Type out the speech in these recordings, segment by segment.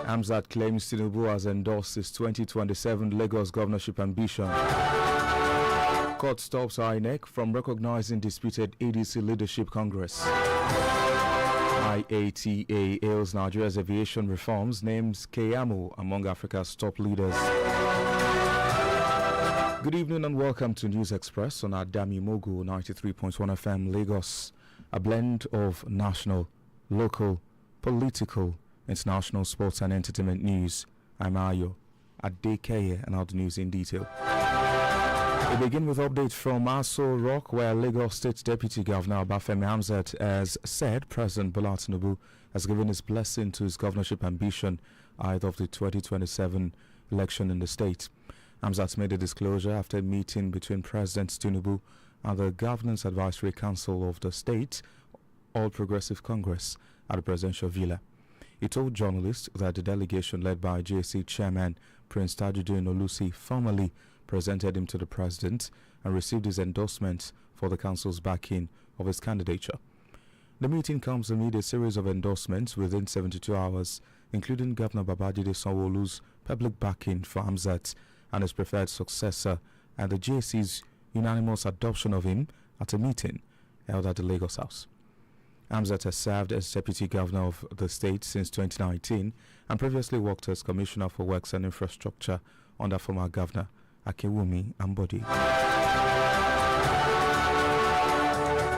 Hamzat claims Tinubu has endorsed his 2027 Lagos governorship ambition. Court stops INEC from recognizing disputed ADC leadership congress. IATA hails Nigeria's aviation reforms, names Keyamo among Africa's top leaders. Good evening and welcome to News Express on Adami Mogu 93.1 FM Lagos. A blend of national, local, political, international, sports and entertainment news. I'm Ayo Adekeye and all the news in detail. We begin with updates from Aso Rock, where Lagos State Deputy Governor Obafemi Hamzat has said President Bola Tinubu has given his blessing to his governorship ambition ahead of the 2027 election in the state. Hamzat made a disclosure after a meeting between President Tinubu and the Governance Advisory Council of the State All Progressive Congress at the Presidential Villa. He told journalists that the delegation led by JC Chairman Prince Tajuddin Olusi formally presented him to the President and received his endorsement for the Council's backing of his candidature. The meeting comes amid a series of endorsements within 72 hours, including Governor Babajide Sanwo-Olu's public backing for Hamzat and his preferred successor, and the JC's unanimous adoption of him at a meeting held at the Lagos House. Hamzat has served as Deputy Governor of the state since 2019 and previously worked as Commissioner for Works and Infrastructure under former Governor Akewumi Ambodi.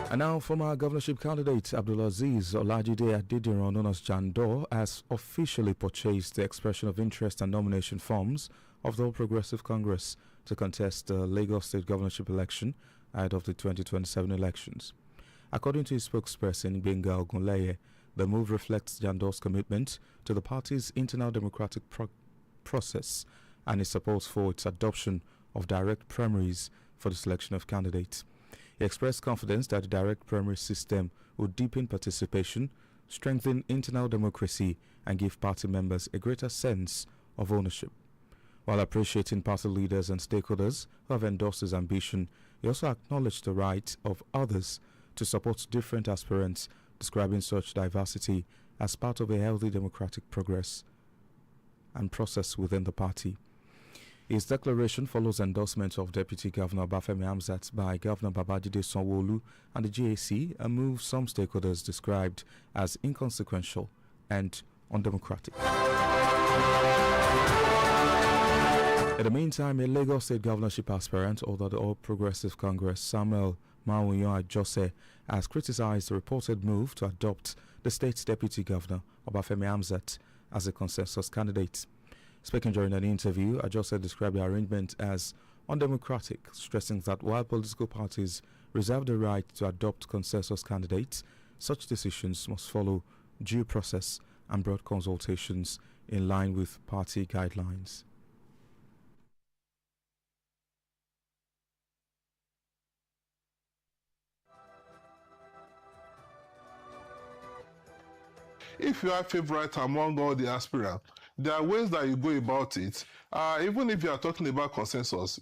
And now, former governorship candidate Abdulaziz Olajide Adediran, known as Jandor, has officially purchased the expression of interest and nomination forms of the All Progressive Congress to contest the Lagos State governorship election ahead of the 2027 elections. According to his spokesperson, Benga Ogunleye, the move reflects Jandor's commitment to the party's internal democratic process and his support for its adoption of direct primaries for the selection of candidates. He expressed confidence that the direct primary system would deepen participation, strengthen internal democracy, and give party members a greater sense of ownership. While appreciating party leaders and stakeholders who have endorsed his ambition, he also acknowledged the right of others to support different aspirants, describing such diversity as part of a healthy democratic progress and process within the party. His declaration follows endorsement of Deputy Governor Obafemi Hamzat by Governor Babajide Sanwo-Olu and the GAC, a move some stakeholders described as inconsequential and undemocratic. In the meantime, a Lagos State governorship aspirant under the All Progressive Congress, Samuel Mawuyan Ajose, has criticized the reported move to adopt the state's deputy governor, Obafemi Hamzat, as a consensus candidate. Speaking during an interview, Ajose described the arrangement as undemocratic, stressing that while political parties reserve the right to adopt consensus candidates, such decisions must follow due process and broad consultations in line with party guidelines. If you are favorite among all the aspirants, there are ways that you go about it. Even if you are talking about consensus,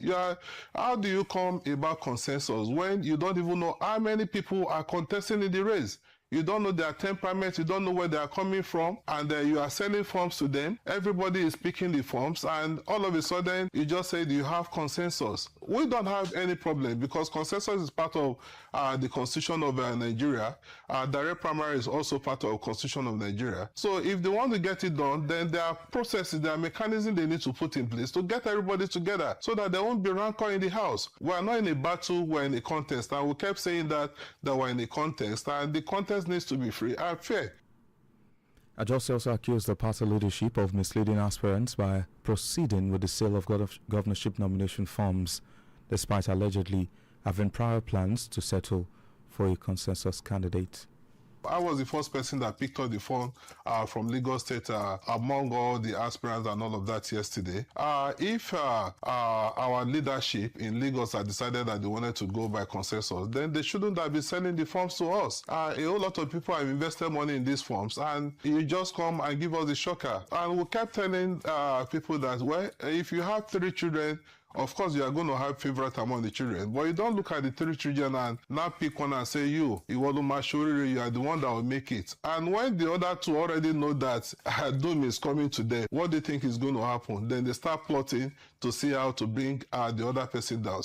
how do you come about consensus when you don't even know how many people are contesting in the race? You don't know their temperament, you don't know where they are coming from, and you are selling forms to them. Everybody is picking the forms, and all of a sudden, you just said you have consensus. We don't have any problem because consensus is part of the constitution of Nigeria. Direct primary is also part of the constitution of Nigeria. So if they want to get it done, then there are processes, there are mechanisms they need to put in place to get everybody together so that there won't be rancor in the house. We are not in a battle, we're in a contest, and we kept saying that we're in a contest, and the contest needs to be free and fair. Ajose also accused the party leadership of misleading aspirants by proceeding with the sale of governorship nomination forms, despite allegedly having prior plans to settle for a consensus candidate. I was the first person that picked up the phone from Lagos State among all the aspirants and all of that yesterday. If our leadership in Lagos had decided that they wanted to go by consensus, then they shouldn't have been selling the forms to us. A whole lot of people have invested money in these forms, and you just come and give us the shocker. And we kept telling people that, well, if you have 3 children Of course, you are going to have favorite among the children, but you don't look at the 3 children and now pick one and say, you are the one that will make it. And when the other 2 already know that doom is coming to them, what do you think is going to happen? Then they start plotting to see how to bring the other person down.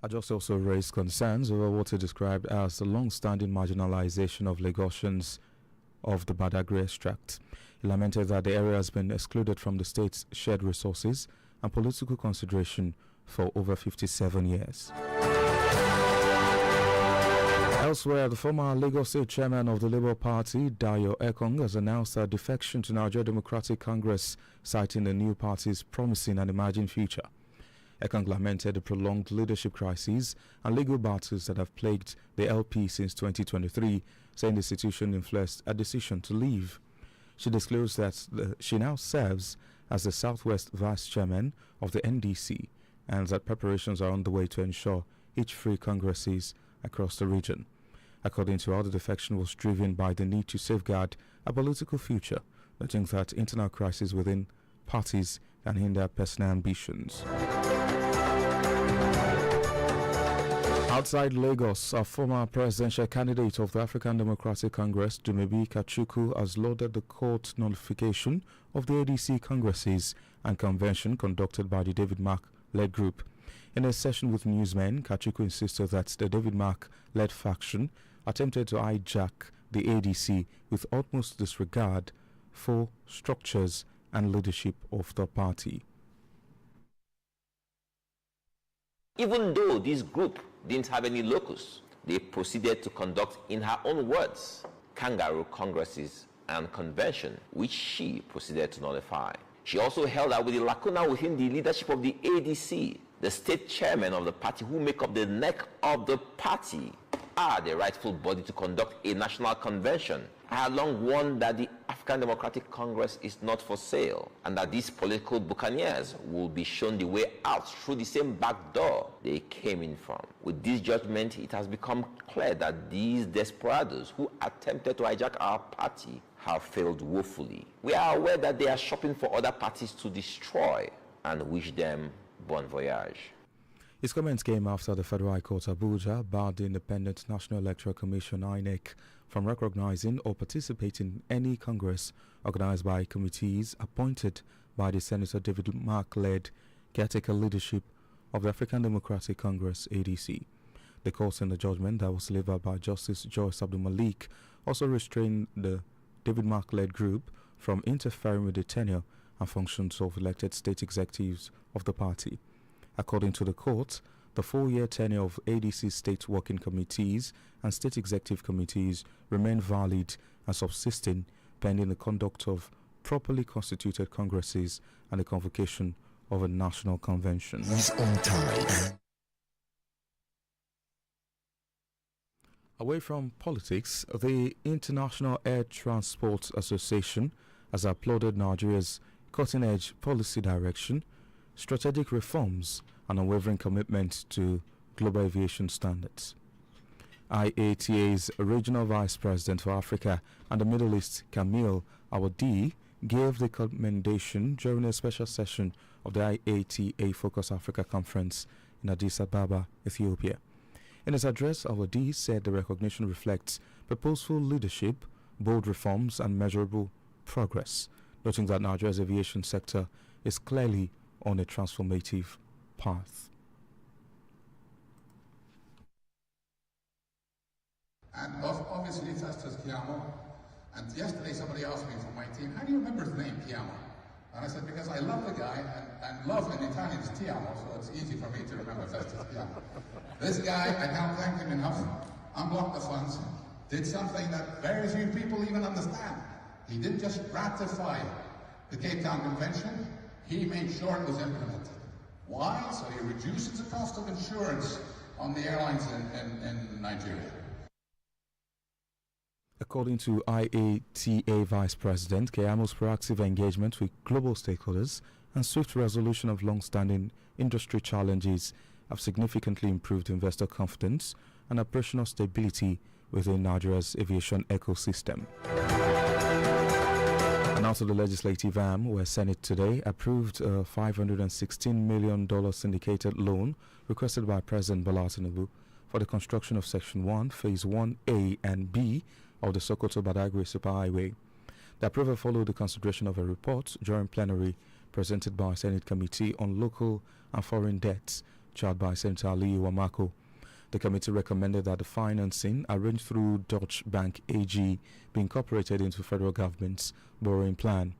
Ajos also raised concerns over what he described as the long-standing marginalization of Lagosians of the Badagry extract. He lamented that the area has been excluded from the state's shared resources and political consideration for over 57 years. Elsewhere, the former Lagos State chairman of the Labour Party, Dayo Ekong, has announced a defection to Nigeria Democratic Congress, citing the new party's promising and emerging future. Ekong lamented the prolonged leadership crises and legal battles that have plagued the LP since 2023, saying the situation influenced a decision to leave. She disclosed that she now serves as the Southwest Vice Chairman of the NDC and that preparations are underway to ensure each free congresses across the region. According to her, the defection was driven by the need to safeguard a political future, noting that internal crises within parties can hinder personal ambitions. Outside Lagos, a former presidential candidate of the African Democratic Congress, Dumebi Kachuku, has lauded the court nullification of the ADC congresses and convention conducted by the David Mark-led group. In a session with newsmen, Kachuku insisted that the David Mark-led faction attempted to hijack the ADC with utmost disregard for structures and leadership of the party. Even though this group didn't have any locus, they proceeded to conduct, in her own words, kangaroo congresses and convention, which she proceeded to nullify. She also held out with the lacuna within the leadership of the ADC. The state chairman of the party, who make up the neck of the party, are the rightful body to conduct a national convention. I long warned that the African Democratic Congress is not for sale, and that these political buccaneers will be shown the way out through the same back door they came in from. With this judgment, it has become clear that these desperados who attempted to hijack our party have failed woefully. We are aware that they are shopping for other parties to destroy, and wish them bon voyage. His comments came after the Federal High Court Abuja barred the Independent National Electoral Commission (INEC) from recognizing or participating in any congress organized by committees appointed by the Senator David Mark-led caretaker leadership of the African Democratic Congress (ADC). The court, in the judgment that was delivered by Justice Joyce Abdul Malik, also restrained the David Mark-led group from interfering with the tenure and functions of elected state executives of the party. According to the court, the 4-year tenure of ADC state working committees and state executive committees remain valid and subsisting pending the conduct of properly constituted congresses and the convocation of a national convention. He's on time. Away from politics, the International Air Transport Association has applauded Nigeria's cutting-edge policy direction, strategic reforms, and unwavering commitment to global aviation standards. IATA's Regional Vice President for Africa and the Middle East, Camille Awadi, gave the commendation during a special session of the IATA Focus Africa Conference in Addis Ababa, Ethiopia. In his address, Awadi said the recognition reflects purposeful leadership, bold reforms, and measurable progress, noting that Nigeria's aviation sector is clearly on a transformative path. And obviously Festus Chiamo. And yesterday somebody asked me from my team, how do you remember his name, Chiamo? And I said, because I love the guy, and love in Italian is Ti Amo, so it's easy for me to remember Festus Chiamo. This guy, I can't thank him enough, unblocked the funds, did something that very few people even understand. He didn't just ratify the Cape Town Convention, he made sure it was implemented. Why? So he reduces the cost of insurance on the airlines in Nigeria. According to IATA Vice President, Keamo's proactive engagement with global stakeholders and swift resolution of long-standing industry challenges have significantly improved investor confidence and operational stability within Nigeria's aviation ecosystem. And now Now to the legislative arm, where Senate today approved a $516 million syndicated loan requested by President Bola Tinubu for the construction of Section 1, Phase 1A and B of the Sokoto-Badagry Superhighway. The approval followed the consideration of a report during plenary presented by Senate Committee on Local and Foreign Debts, chaired by Senator Aliyu Wamako. The committee recommended that the financing arranged through Deutsche Bank AG be incorporated into federal government's borrowing plan.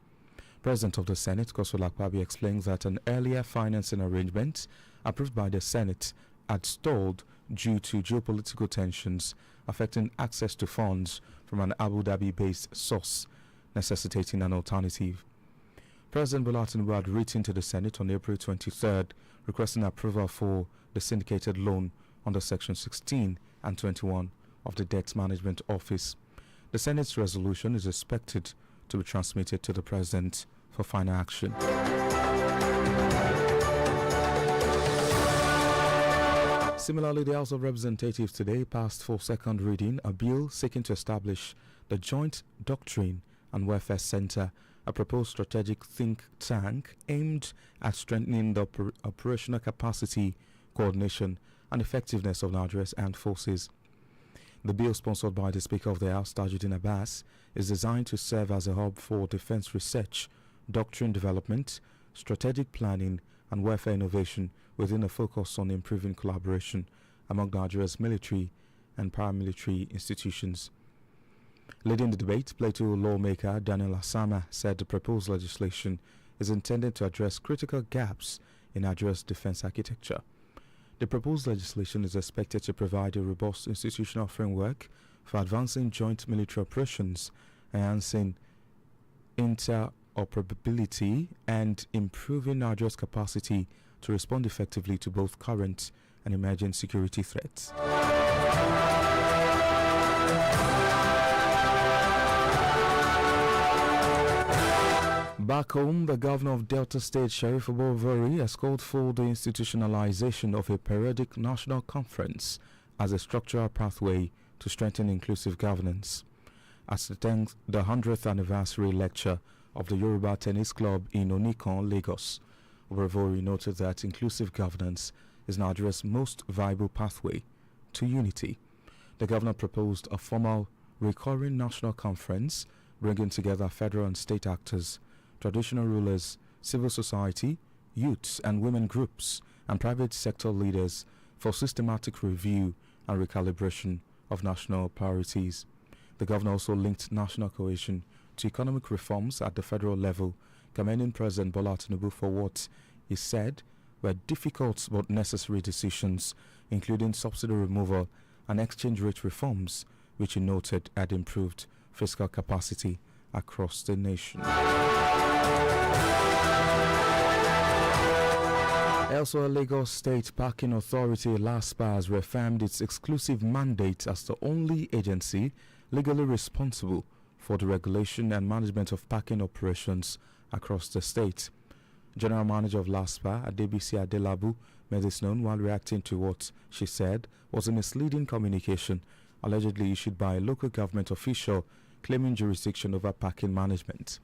President of the Senate, Kosola Akpabio, explains that an earlier financing arrangement approved by the Senate had stalled due to geopolitical tensions affecting access to funds from an Abu Dhabi-based source, necessitating an alternative. President Bola Tinubu had written to the Senate on April 23rd requesting approval for the syndicated loan under Section 16 and 21 of the Debt Management Office. The Senate's resolution is expected to be transmitted to the President for final action. Similarly, the House of Representatives today passed for second reading a bill seeking to establish the Joint Doctrine and Welfare Center, a proposed strategic think tank aimed at strengthening the operational capacity, coordination, and effectiveness of Nigeria's armed forces. The bill, sponsored by the Speaker of the House, Tajuddin Abbas, is designed to serve as a hub for defense research, doctrine development, strategic planning, and welfare innovation, within a focus on improving collaboration among Nigeria's military and paramilitary institutions. Leading the debate, Plateau lawmaker Daniel Asama said the proposed legislation is intended to address critical gaps in Nigeria's defense architecture. The proposed legislation is expected to provide a robust institutional framework for advancing joint military operations, enhancing interoperability, and improving Nigeria's capacity to respond effectively to both current and emerging security threats. Back home, the governor of Delta State, Sheriff Ogboi, has called for the institutionalization of a periodic national conference as a structural pathway to strengthen inclusive governance. At the 100th anniversary lecture of the Yoruba Tennis Club in Onikan, Lagos, Ogboi noted that inclusive governance is Nigeria's most viable pathway to unity. The governor proposed a formal recurring national conference bringing together federal and state actors, traditional rulers, civil society, youths and women groups, and private sector leaders for systematic review and recalibration of national priorities. The governor also linked national cohesion to economic reforms at the federal level, commending President Bola Tinubu for what he said were difficult but necessary decisions, including subsidy removal and exchange rate reforms, which he noted had improved fiscal capacity across the nation. Elsewhere, Lagos State Parking Authority LASPA has reaffirmed its exclusive mandate as the only agency legally responsible for the regulation and management of parking operations across the state. General Manager of LASPA, Adebisi Adelabu, made this known while reacting to what she said was a misleading communication allegedly issued by a local government official claiming jurisdiction over parking management.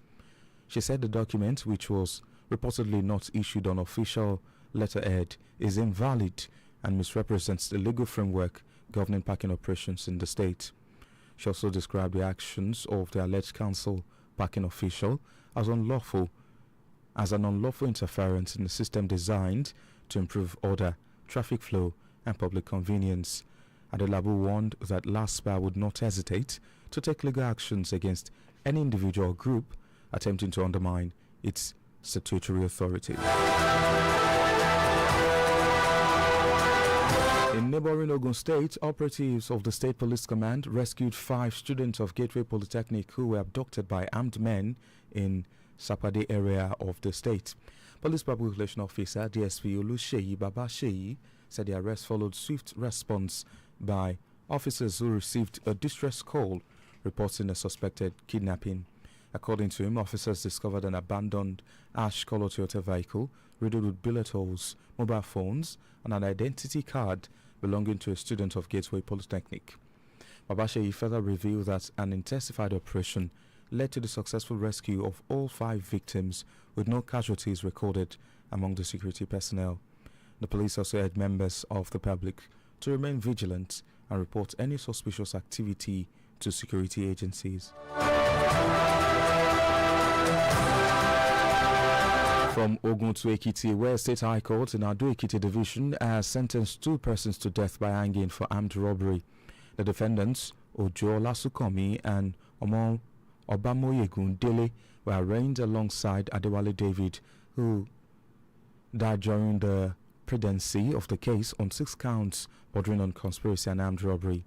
She said the document, which was reportedly not issued on official letterhead, is invalid and misrepresents the legal framework governing parking operations in the state. She also described the actions of the alleged council parking official as an unlawful interference in the system designed to improve order, traffic flow, and public convenience. Adelabu warned that LASPA would not hesitate to take legal actions against any individual or group attempting to undermine its statutory authority. In neighboring Ogun State, operatives of the State Police Command rescued 5 students of Gateway Polytechnic who were abducted by armed men in Sapade area of the state. Police Public Relations Officer DSP Olusheyi Babasheyi said the arrest followed swift response by officers who received a distress call reporting a suspected kidnapping. According to him, officers discovered an abandoned ash-colored Toyota vehicle riddled with bullet holes, mobile phones, and an identity card belonging to a student of Gateway Polytechnic. Babasheyi further revealed that an intensified operation led to the successful rescue of all 5 victims, with no casualties recorded among the security personnel. The police also urged members of the public to remain vigilant and report any suspicious activity to security agencies. From Ogun to Ekiti, where State High Court in Ado Ekiti Division has sentenced 2 persons to death by hanging for armed robbery. The defendants, Ojo Lasukomi and Obamoyegun Dele, were arraigned alongside Adewale David, who died during the pendency of the case on 6 counts bordering on conspiracy and armed robbery.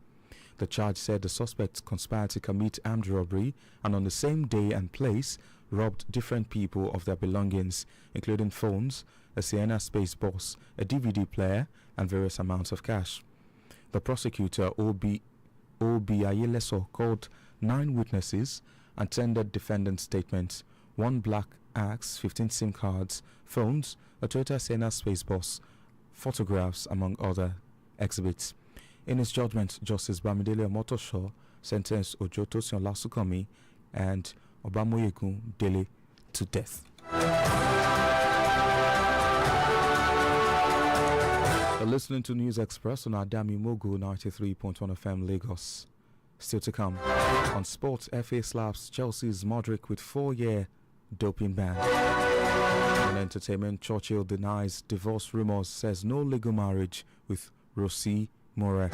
The charge said the suspects conspired to commit armed robbery and on the same day and place robbed different people of their belongings, including phones, a Sienna Space Bus, a DVD player, and various amounts of cash. The prosecutor, Obi Ayeleso, called 9 witnesses and tendered defendant statements: 1 black axe, 15 SIM cards, phones, a Toyota Sienna Space Bus, photographs, among other exhibits. In his judgment, Justice Bamidele Omotosho sentenced Ojo Tosin Lasukomi and Obamoyegun Dele to death. You're listening to News Express on Adami Mogo 93.1 FM Lagos. Still to come. On sports, FA slaps Chelsea's Modric with 4-year doping ban. On entertainment, Churchill denies divorce rumors, says no legal marriage with Rosie More.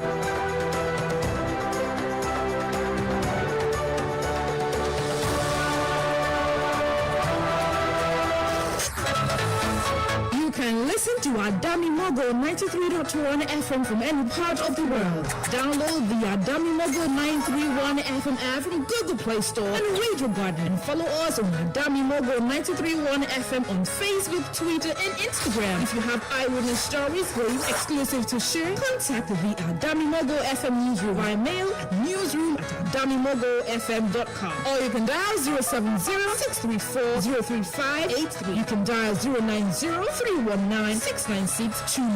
You can listen to Adami Mogo 93.1 FM from any part of the world. Download the Adami Mogo 931 FM app from Google Play Store and Radio Garden, and follow us on Adami Mogo 931 FM on Facebook, Twitter, and Instagram. If you have eyewitness stories or exclusive to share, contact the Adami Mogo FM newsroom via mail at newsroom@adamimogofm.com, or you can dial 070-634-03583. You can dial 090-319-69629.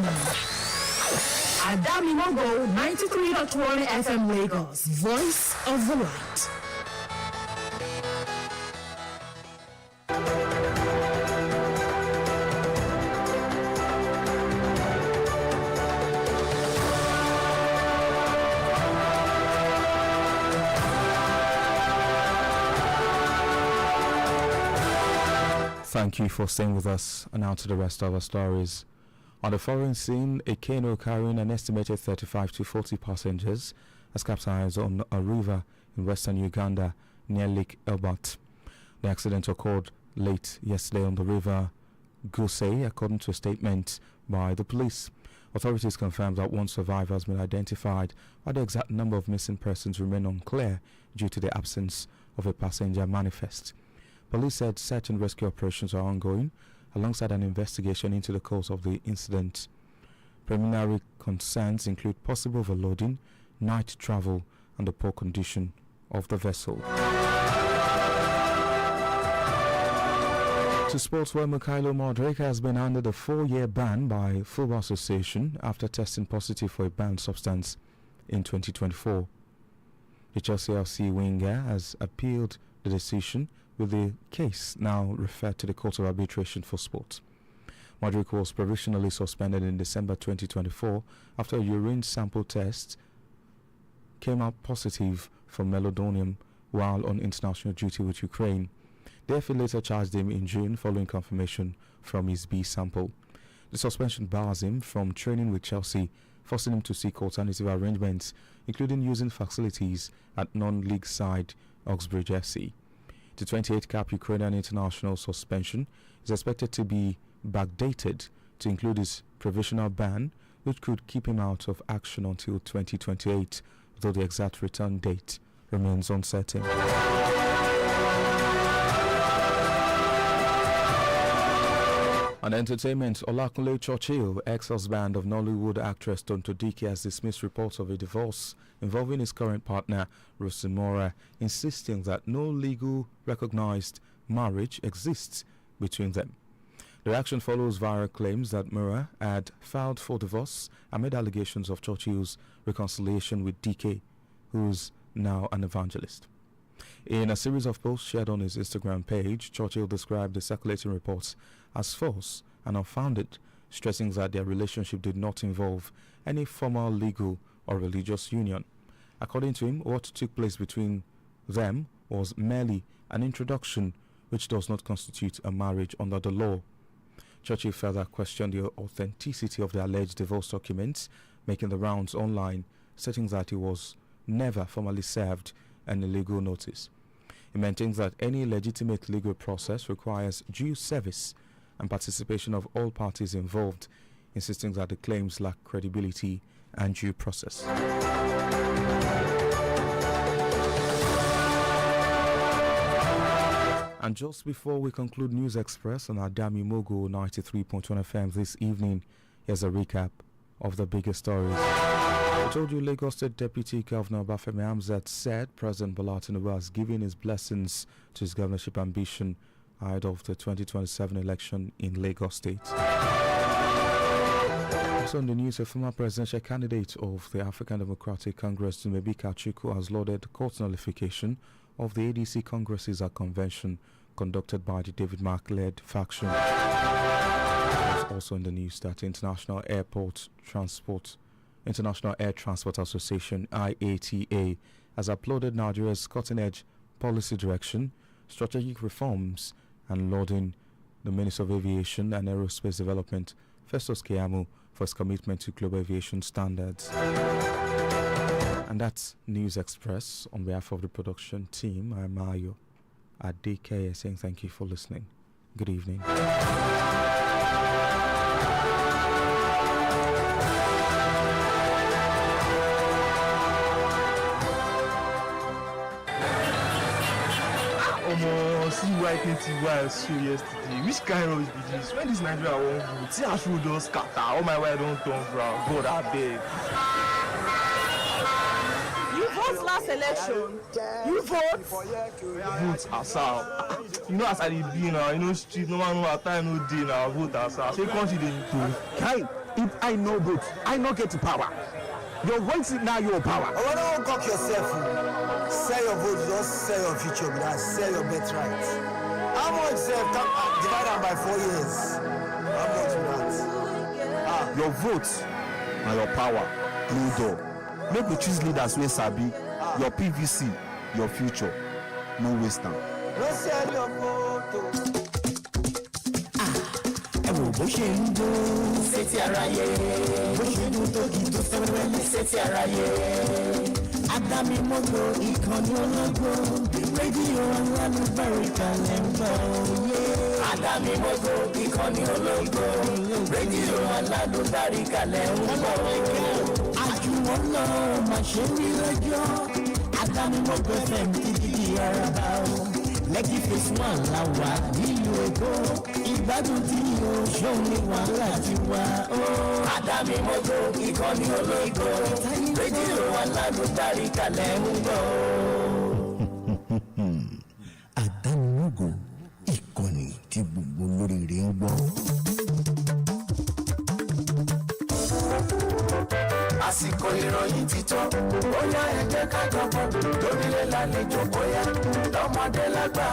Adami Mogo 93.1 FM Lagos, voice of the light. Thank you for staying with us, and now to the rest of our stories. On the foreign scene, a canoe carrying an estimated 35 to 40 passengers has capsized on a river in western Uganda near Lake Elbert. The accident occurred late yesterday on the river Gusei, according to a statement by the police. Authorities confirmed that 1 survivor has been identified, while the exact number of missing persons remain unclear due to the absence of a passenger manifest. Police said search and rescue operations are ongoing, alongside an investigation into the cause of the incident. Preliminary concerns include possible overloading, night travel, and the poor condition of the vessel. To sports, where Mikhailo Modric has been handed a 4-year ban by Football Association after testing positive for a banned substance in 2024. The Chelsea FC winger has appealed the decision, with the case now referred to the Court of Arbitration for Sport. Modric was provisionally suspended in December 2024 after a urine sample test came out positive for meldonium while on international duty with Ukraine. The FA later charged him in June following confirmation from his B sample. The suspension bars him from training with Chelsea, forcing him to seek alternative arrangements, including using facilities at non-league side Ogboi FC. The 28-cap Ukrainian international suspension is expected to be backdated to include his provisional ban, which could keep him out of action until 2028, though the exact return date remains uncertain. On entertainment, Olakunle Churchill, ex-husband of Nollywood actress Tonto Dike, has dismissed reports of a divorce involving his current partner, Rosie Mora, insisting that no legal recognized marriage exists between them. The reaction follows viral claims that Mora had filed for divorce amid allegations of Churchill's reconciliation with Dike, who's now an evangelist. In a series of posts shared on his Instagram page, Churchill described the circulating reports as false and unfounded, stressing that their relationship did not involve any formal legal or religious union. According to him, what took place between them was merely an introduction, which does not constitute a marriage under the law. Churchill further questioned the authenticity of the alleged divorce documents, making the rounds online, stating that he was never formally served an illegal notice. He maintains that any legitimate legal process requires due service and participation of all parties involved, insisting that the claims lack credibility and due process. And just before we conclude News Express on our Dami Mogo 93.1 FM this evening, here's a recap of the biggest stories. I told you Lagos State Deputy Governor Bafemi Hamzat said President Bola Tinubu has given his blessings to his governorship ambition ahead of the 2027 election in Lagos State. Also in the news, a former presidential candidate of the African Democratic Congress, Tumebika Chukwu, has lauded court nullification of the ADC Congress's convention conducted by the David Mark-led faction. Also in the news that International Air Transport Association (IATA) has uploaded Nigeria's cutting-edge policy direction, strategic reforms, and lauding the Minister of Aviation and Aerospace Development, Festus Keyamo, for his commitment to global aviation standards. And that's News Express. On behalf of the production team, I'm Mayo at DK saying thank you for listening. Good evening. See why I saw yesterday. Which kind of be this? When this Nigeria won't vote, see how she just scatter. All my wife don't turn brown. God, I beg. You vote last election. You vote. Vote asal. You know as I did be now. You know street. No man know time no day now. Vote asal. Say country dey improve. Kai, if I no vote, I no get the power. Your voice is now your power. Oh, don't cock yourself. Sell your vote, just sell your future, but sell your birthright. How much divide them by 4 years? How much not? Your vote and your power, no door. Make we choose leaders wey sabi. Your PVC, your future, no waste time. Don't sell your vote. Bó ṣe ń dún sétí aráyé, bó ṣe ń dún tó kì í tó fẹ́rẹ́fẹ́ sétí aráyé. Adami Mogo ìkànnì ọlọ́gbọ́n, rédíò alálùbáríkà lẹ́ ń gbọ́. Adami Mogo ìkànnì ọlọ́gbọ́n, rédíò alálùbáríkà lẹ́ ń gbọ́. Àjùmọ̀ náà máa ṣe rí lọ́jọ́. Adami Mogo FM ti di araba o. Lekki phase 1 la wà nílùú Èkó. Ìgbádùn tí yóò ṣóun ní wàhálà ti wá. Adami Mogo ìkànnì ológo. Rédíò alálùbáríkà lẹ́ ń gbọ́. Adami Mogo, ìkànnì tí gbogbo olóríire ń gbọ́. Àsìkò ìròyìn ti tó, bóyá ẹ jẹ́ ká jọ̀bọ̀, lórílẹ̀ lálejò bóyá, lọ́mọdé lágbà,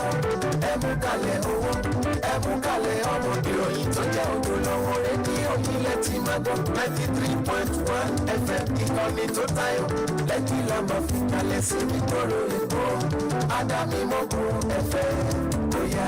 ẹ mú kalẹ̀ owó, ẹ mú kalẹ̀ ọmọ ìròyìn tó jẹ́ ojúlówó rédíò nílẹ̀ tí máa gbọ́ 93.1 FM ìkànnì tó tayọ, Lekki la máa fi kalẹ̀ sí nítorí Èkó, Adami Mogo FM bóyá.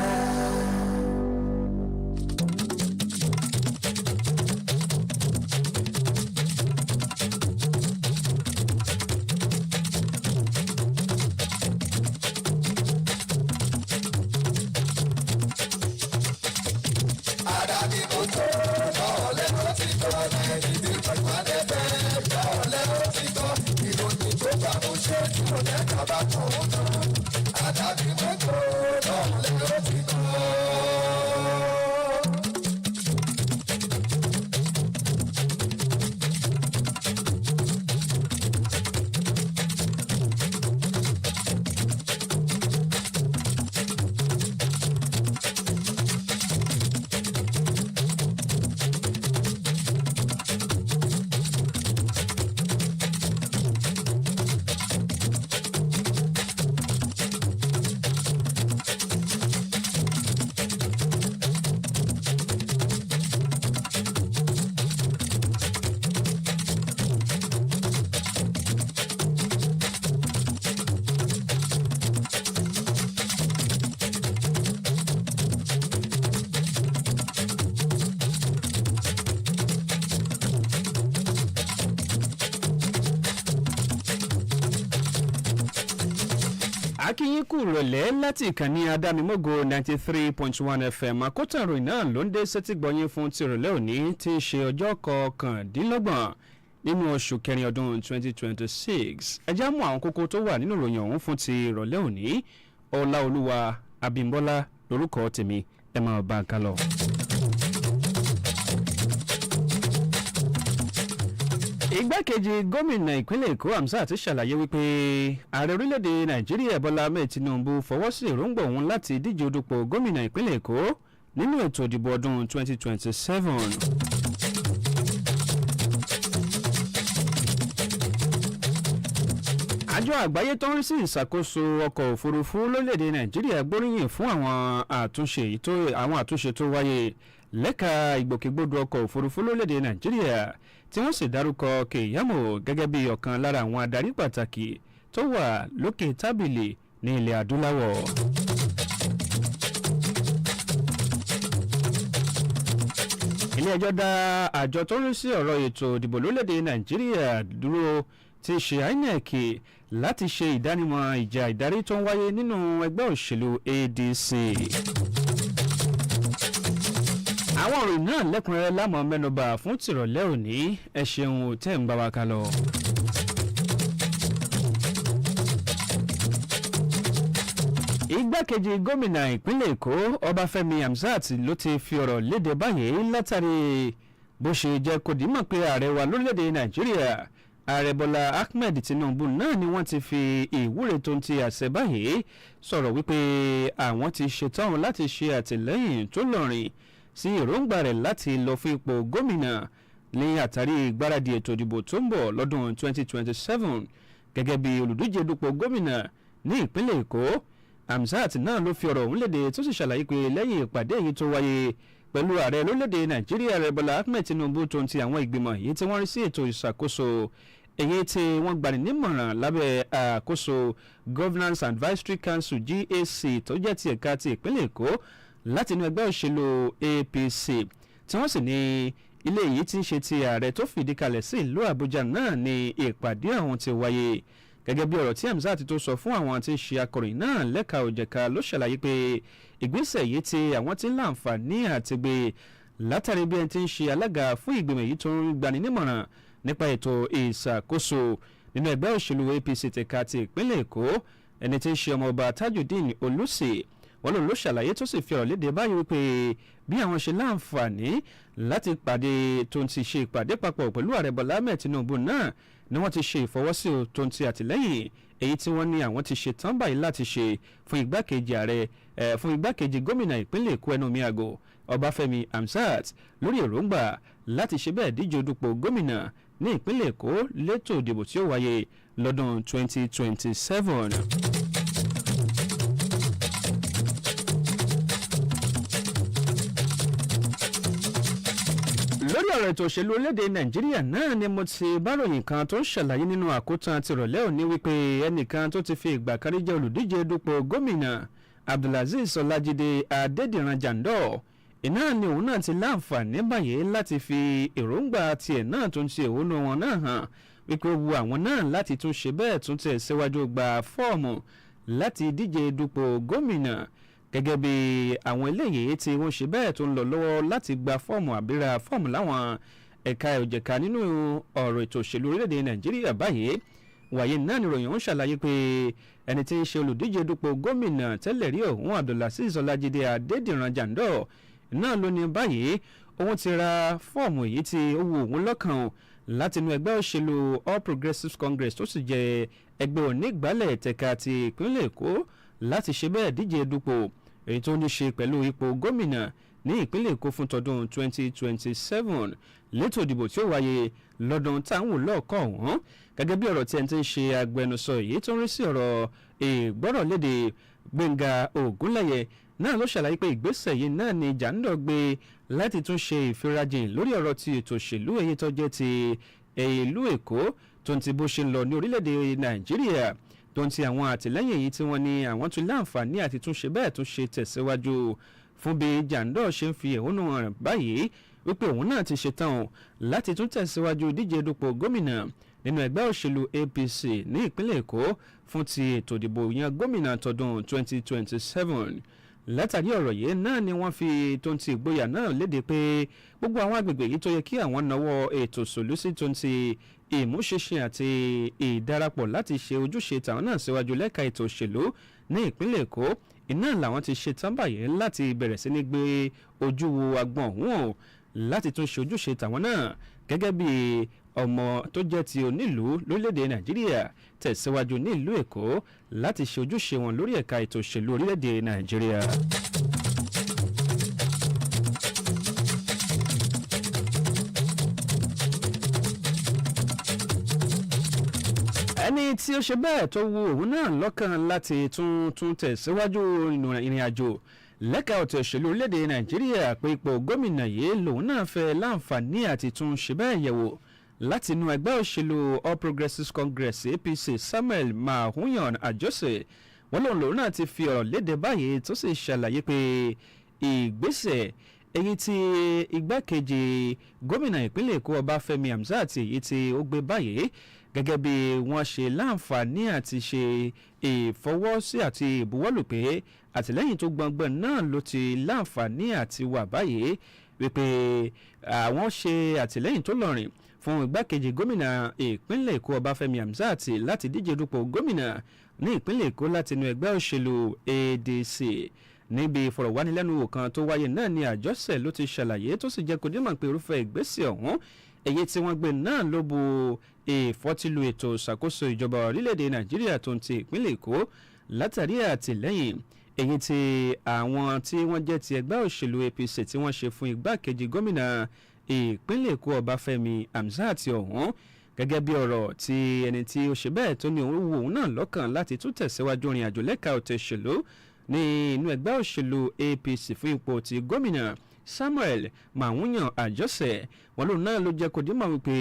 akínyín kù rọ̀lẹ́ láti ìkànnì adámimógo 93.1 FM Akotan Iroyin náà ló ń dé sétí gbọ́yìn fún ti ìrọ̀lẹ́ òní tí í ṣe ọjọ́ kọkàndínlọ́gbọ̀n nínú oṣù kẹrin ọdún 2026. ẹ já mú àwọn kókó tó wà nínú ìròyìn ọ̀hún fún ti ìrọ̀lẹ́ òní. Ọláolúwa Abímbọ́lá lórúkọ tèmi, ẹ máa bá a ká lọ. Igbákejì gómìnà ìpínlẹ̀ Èkó Hamzat ṣàlàyé wípé ààrẹ orílẹ̀-èdè Nàìjíríà Bọ́lá Ahmed Tinubu fọwọ́ sí èròǹgbà òun láti díje dupò gómìnà ìpínlẹ̀ Èkó nínú ètò ìdìbò ọdún 2027. Àjọ àgbáyé tó ń rí sí ìṣàkóso ọkọ̀ òfurufú lórílẹ̀-èdè Nàìjíríà gbóríyìn fún àwọn àtúnṣe tó wáyé lẹ́ka ìgbòkègbodò ọkọ̀ òfurufú lórílẹ̀-èdè Nàìjíríà tí wọ́n sì dárúkọ Keyamo gẹ́gẹ́ bí ọ̀kan lára àwọn adarí pàtàkì tó wà lókè tábìlì ní ilẹ̀ adúláwọ̀. Ilé-ẹjọ́ dá àjọ tó ń rí sí ọ̀rọ̀ ètò ìdìbò lórílẹ̀-èdè Nàìjíríà dúró ti ṣe INEC láti ṣe ìdánimọ̀ ìjà ìdarí tó ń wáyé nínú ẹgbẹ́ òṣèlú ADC. Àwọn ọ̀rọ̀ náà lẹ́kùnrẹ́rẹ́ lámọ̀ mẹ́nubà fún tìrọ̀lẹ́ òní. Ẹ ṣeun tẹ́ ń bá wa ká lọ. Igbákejì gómìnà ìpínlẹ̀ Èkó Ọbáfẹ́mi Hamzat ló ti fi ọ̀rọ̀ léde báyìí látàrí bó ṣe jẹ́ kó dìímọ̀ pé ààrẹ wa lórílẹ̀‐èdè Nàìjíríà ààrẹ Bọ́lá Ahmed Tinubu náà ni wọ́n ti fi ìwúre tó ń ti àṣẹ báyìí sọ̀rọ̀ wípé àwọn ti ṣetán láti ṣe àtìlẹ́yìn tó lọ́rìn sí èròǹgbà rẹ̀ láti lọ fún ipò gómìnà ní àtàrí ìgbáradì ètò ìdìbò tó ń bọ̀ lọ́dún 2027 gẹ́gẹ́ bí olùdíje dupò gómìnà ní ìpínlẹ̀ Èkó. Hamzat náà ló fi ọ̀rọ̀ ọ̀hún léde tó sì ṣàlàyé pé lẹ́yìn ìpàdé èyí tó wáyé pẹ̀lú ààrẹ lórílẹ̀‐èdè Nàìjíríà rẹ̀ Bọ́lá Ahmed Tinubu tó ń ti àwọn ìgbìmọ̀ èyí tí wọ́n rí sí ètò ìṣàkóso èyí tí wọ́n gbani nímọ̀ràn lábẹ́ àkóso Governance Advisory Council GAC tó jẹ́ ti ẹ̀ka ti ìpínlẹ̀ Èkó láti inú ẹgbẹ́ òṣèlú APC tí wọ́n sì ní ilé yìí tí ń ṣe ti ààrẹ tó fìdí kalẹ̀ sí ìlú Àbújá náà ní ìpàdé ọ̀hún ti wáyé. Gẹ́gẹ́ bí ọ̀rọ̀ tí Hamzat tó sọ fún àwọn tí ń ṣe akọ̀ròyìn náà lẹ́ka òjẹ̀ka ló ṣàlàyé pé ìgbésẹ̀ yìí tí àwọn tí ń láǹfààní àti gbé látàrí bí ẹni tí ń ṣe alága fún ìgbìmọ̀ yìí tó ń gbani nímọ̀ràn nípa ètò ìṣàkóso nínú ẹgbẹ́ òṣèlú APC tẹ̀ka ti ìpínlẹ̀ Èkó ẹni tí ń ṣe ọmọọba Tajudeen Olùsì wọ́n lòun ló ṣàlàyé tó sì fi ọ̀rọ̀ léde báyìí wípé bí àwọn ṣe láǹfààní láti pàdé tó ń ti ṣe ìpàdé papọ̀ pẹ̀lú ààrẹ Bọ́lá Ahmed Tinubu náà ni wọ́n ti ṣe ìfọwọ́sí tó ń ti àtìlẹ́yìn èyí tí wọ́n ní àwọn ti ṣe tán báyìí láti ṣe fún igbákejì ààrẹ fún igbákejì gómìnà ìpínlẹ̀ Èkó Ẹnumiago Ọbáfẹ́mi Hamzat lórí èròǹgbà láti ṣe bẹ́ẹ̀ díje dupò gómìnà ní ìpínlẹ̀ Èkó létò ìdìbò tí ó wáyé lọ́dún 2027. Lórí ọ̀rọ̀ ètò òṣèlú orílẹ̀-èdè Nàìjíríà náà ni mo ti báròyìn kan tó ń ṣàlàyé nínú àkótán tìrọ̀lẹ́ òní wípé ẹnìkan tó ti fi ìgbà kan rí jẹ́ olùdíje dupò gómìnà Abdulaziz Ọlájídé Adédìran Jandor iná ni òun náà ti láǹfààní báyìí láti fi èròǹgbà tiẹ̀ náà tó ń ṣe ìhónú wọn náà hàn wípé ó wu àwọn náà láti tún ṣe bẹ́ẹ̀ tún tẹ̀ síwájú gba fọ́ọ̀mù láti díje dupò gómìnà gẹ́gẹ́ bí àwọn eléyìí tí wọ́n ṣe bẹ́ẹ̀ tó ń lọ lọ́wọ́ láti gba fọ́ọ̀mù àbíra fọ́ọ̀mù láwọn ẹ̀ka òjẹ̀ka nínú ọ̀rọ̀ ètò òṣèlú orílẹ̀-èdè Nàìjíríà báyìí. Wàyí náà ni ìròyìn ń ṣàlàyé pé ẹni tí ń ṣe olùdíje dupò gómìnà tẹ́lẹ̀ rí òun Abdulaziz Ọlájídé Adédìran Jandor náà ló ní báyìí òun ti ra fọ́ọ̀mù èyí tí ó wù òun lọ́kàn láti inú ẹgbẹ́ òṣèlú All Progressives Congress tó sì jẹ́ ẹgbẹ́ onígbàálẹ̀ tẹ̀ka ti ìpínlẹ̀ Èkó láti ṣe bẹ́ẹ̀ díje dupò èyí tó ní ṣe pẹ̀lú ipò gómìnà ní ìpínlẹ̀ Èkó fún tọdún 2027 létò ìdìbò tí ó wáyé lọ́dún táwọn lọ́ọ̀kọ́ ọ̀hún gẹ́gẹ́ bí ọ̀rọ̀ tí ẹni tí ń ṣe agbẹnusọ èyí tó ń rí sí ọ̀rọ̀ ìgbọ́rọ̀lédè Gbẹ́ngà Ògúnlẹ̀yẹ náà ló ṣàlàyé pé ìgbésẹ̀ yìí náà ni Jandor gbé láti tún ṣe ìfirajìn lórí ọ̀rọ̀ ti ètò òṣèlú èyí tó jẹ́ ti ìlú Èkó tó ń ti bó ṣe ń lọ ní orílẹ̀-èdè Nàìjíríà tó ń ti àwọn àtìlẹ́yìn èyí tí wọ́n ní àwọn tún láǹfààní àti tún ṣe bẹ́ẹ̀ tún ṣe tẹ̀síwájú fún bí Jandor ṣe ń fi ẹ̀hónú hàn báyìí wípé òun náà ti ṣetán láti tún tẹ̀síwájú díje dupò gómìnà nínú ẹgbẹ́ òṣèlú APC ní ìpínlẹ̀ Èkó fún ti ètò ìdìbò yan gómìnà tọdún 2027 látàrí ọ̀rọ̀ yìí náà ni wọ́n fi tó ń ti ìgboyà náà léde pé gbogbo àwọn agbègbè yìí tó yẹ kí àwọn nawọ́ ètò òṣèlú sí tó ń ti ìmúṣinṣin àti ìdarapọ̀ láti ṣe ojúṣe tàwọn náà síwájú lẹ́ka ètò òṣèlú ní ìpínlẹ̀ Èkó iná làwọn ti ṣe tán báyìí láti bẹ̀rẹ̀ sí ní gbé ojú wo agbọ̀n ọ̀hún o láti tún ṣe ojúṣe tàwọn náà gẹ́gẹ́ bí ọmọ tó jẹ́ ti onílùú lórílẹ̀‐èdè Nàìjíríà tẹ̀síwájú ní ìlú Èkó láti ṣe ojúṣe wọn lórí ẹ̀ka ètò òṣèlú orílẹ̀‐èdè Nàìjíríà. ẹni tí ó ṣe bẹ́ẹ̀ tó wu òun náà lọ́kàn láti tún tẹ̀síwájú ìrìn àjò lẹ́ka ọ̀tẹ̀ òṣèlú orílẹ̀‐èdè Nàìjíríà pé ipò gómìnà yìí lòun náà fẹ́ láǹfààní àti tún ṣe bẹ́ẹ̀ yẹ̀wò láti inú ẹgbẹ́ òṣèlú All Progressives Congress APC Samuel Mahunyan Ajose wọ́n lòun náà ti fi ọ̀rọ̀ léde báyìí tó sì ṣàlàyé pé ìgbésẹ̀ èyí tí igbákejì gómìnà ìpínlẹ̀ Èkó Ọbáfẹ́mi Hamzat èyí tí ó gbé báyìí gẹ́gẹ́ bí wọ́n ṣe láǹfààní àti ṣe ìfọwọ́sí àti ìbuwọ́lù pé àtìlẹ́yìn tó gbọngbọ̀n náà ló ti láǹfààní àti wà báyìí wípé àwọn ṣe àtìlẹ́yìn tó lọ́rìn fún igbákejì gómìnà ìpínlẹ̀ Èkó Ọbáfẹ́mi Hamzat láti díje dupò gómìnà ní ìpínlẹ̀ Èkó láti inú ẹgbẹ́ òṣèlú ADC níbi ìfọ̀rọ̀wánilẹ́nuwò kan tó wáyé náà ni Àjọṣe ló ti ṣàlàyé tó sì jẹ́ kó dímọ̀ pé irúfẹ́ ìgbésẹ̀ ọ̀hún èyí tí wọ́n gbé náà ló bu ìfọ́tílu ètò ìṣàkóso ìjọba orílẹ̀-èdè Nàìjíríà tó ń ti ìpínlẹ̀ Èkó látàrí àtìlẹ́yìn èyí tí àwọn tí wọ́n jẹ́ ti ẹgbẹ́ òṣèlú APC tí wọ́n ṣe fún igbákejì gómìnà ìpínlẹ̀ Èkó Ọbáfẹ́mi Hamzat ọ̀hún gẹ́gẹ́ bí ọ̀rọ̀ tí ẹni tí ó ṣe bẹ́ẹ̀ tó ní òun wò òun náà lọ́kàn láti tún tẹ̀síwájú rìn àjò lẹ́ka ọ̀tẹ̀ òṣèlú ní inú ẹgbẹ́ òṣèlú APC fún ipò ti gómìnà Samuel Mahunyan Ajose wọn lòun náà ló jẹ́ kó dímọ̀ wípé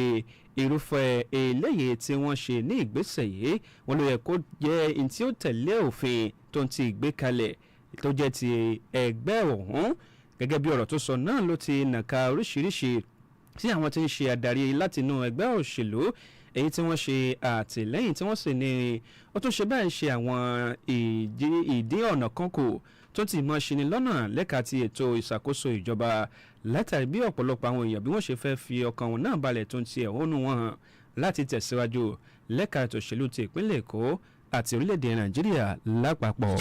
irúfẹ́ eléyìí tí wọ́n ṣe ní ìgbésẹ̀ yìí wọn ló yẹ kó jẹ́ ẹni tí ó tẹ̀lé òfin tó ń ti ìgbékalẹ̀ tó jẹ́ ti ẹgbẹ́ ọ̀hún gẹ́gẹ́ bí ọ̀rọ̀ tó sọ náà ló ti nàka oríṣiríṣi tí àwọn tí ń ṣe adarí látinú ẹgbẹ́ òṣèlú èyí tí wọ́n ṣe àtìlẹ́yìn tí wọ́n sì ní ó tún ṣe bẹ́ẹ̀ ṣe àwọn ìdí ọ̀nà kan kù tó ti mọ́ ṣe ni lọ́nà lẹ́ka ti ètò ìṣàkóso ìjọba látàrí bí ọ̀pọ̀lọpọ̀ àwọn èèyàn bí wọ́n ṣe fẹ́ fi ọkàn wọn náà balẹ̀ tó ń ti ẹ̀hónú wọn hàn láti tẹ̀síwájú lẹ́ka ètò òṣèlú ti ìpínlẹ̀ Èkó àti orílẹ̀-èdè Nàìjíríà lápapọ̀.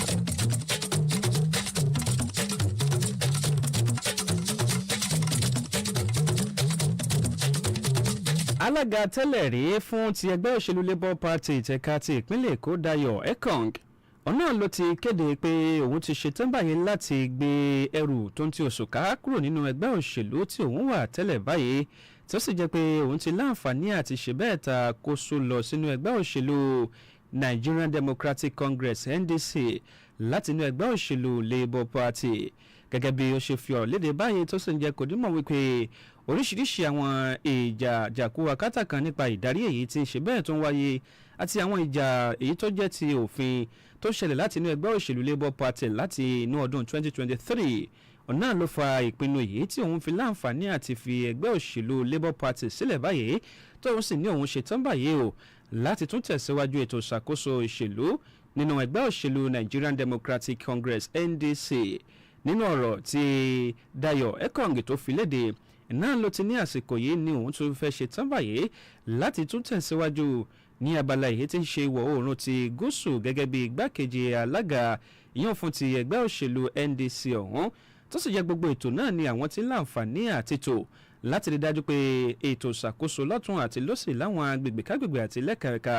alága tẹ́lẹ̀ rí fún ti ẹgbẹ́ òṣèlú Labour Party ìtẹ̀ka ti ìpínlẹ̀ Èkó Dayo Ekong ọ̀nà ló ti kéde pé òun ti ṣetán báyìí láti gbé ẹrù tó ń ti òṣùká kúrò nínú ẹgbẹ́ òṣèlú tí òun wà tẹ́lẹ̀ báyìí tí ó sì jẹ́ pé òun ti láǹfààní àti ṣe bẹ́ẹ̀ ta kóso lọ sínú ẹgbẹ́ òṣèlú Nigerian Democratic Congress NDC láti inú ẹgbẹ́ òṣèlú Labour Party gẹ́gẹ́ bí ó ṣe fi ọ̀rọ̀ léde báyìí tó sì ń jẹ́ kó dímọ̀ wípé oríṣiríṣi àwọn ìjà jàkú akátá kan nípa ìdarí èyí tí ń ṣe bẹ́ẹ̀ tó ń wáyé àti àwọn ìjà èyí tó jẹ́ ti òfin tó ṣẹlẹ̀ láti inú ẹgbẹ́ òṣèlú Labour Party láti inú ọdún 2023 ọ̀nà ló fa ìpinnu èyí tí òun fi láǹfààní àti fi ẹgbẹ́ òṣèlú Labour Party sílẹ̀ báyìí tóun sì ní òun ṣetán báyìí o láti tún tẹ̀síwájú ètò ìṣàkóso ìṣèlú nínú ẹgbẹ́ òṣèlú Nigerian Democratic Congress NDC nínú ọ̀rọ̀ tí Dayo Ekong tó fi léde náà ló ti ní àsìkò yìí ni òun tún fẹ́ ṣetán báyìí láti tún tẹ̀síwájú ní abala èyí tí ń ṣe ìwọ̀ oòrùn ti gúúsù gẹ́gẹ́ bí igbákejì alága ìyàn fún ti ẹgbẹ́ òṣèlú NDC ọ̀hún tó sì jẹ́ gbogbo ètò náà ni àwọn tí láǹfààní àtètò láti rí dájú pé ètò ìṣàkóso lọ́tún àti lọ́sì láwọn agbègbè kágbègbè àti lẹ́kàrẹ́ka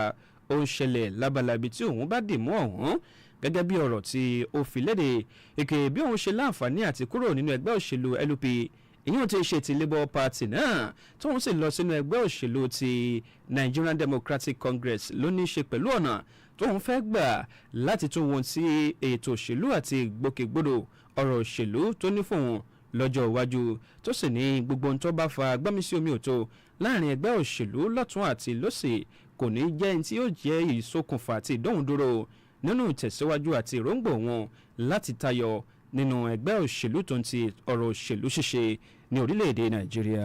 ó ń ṣẹlẹ̀ lábalábi tí òun bá dì mú ọ̀hún gẹ́gẹ́ bí ọ̀rọ̀ tí ó fi léde èké bí òun ṣe láǹfààní àti kúrò nínú ẹgbẹ́ òṣèlú LP ìyẹn ti ṣe ti Labour Party náà tóun sì lọ sínú ẹgbẹ́ òṣèlú ti Nigerian Democratic Congress ló ní í ṣe pẹ̀lú ọ̀nà tóun fẹ́ gbà láti tún wọn sí ètò òṣèlú àti ìgbòkègbodò ọ̀rọ̀ òṣèlú tó ní fóun lọ́jọ́ iwájú tó sì ní gbogbo ohun tó bá fa gbọ́mísí omi òtó láàrin ẹgbẹ́ òṣèlú lọ́tún àti lọ́sì kò ní jẹ́ ẹni tí yóò jẹ́ ìṣokùnfà àti ìdóhùndúró nínú ìtẹ̀síwájú àti èròǹgbò wọn láti tayọ nínú ẹgbẹ́ òṣèlú tó ń ti ọ̀rọ̀ òṣèlú ṣíṣe ní orílẹ̀-èdè Nàìjíríà.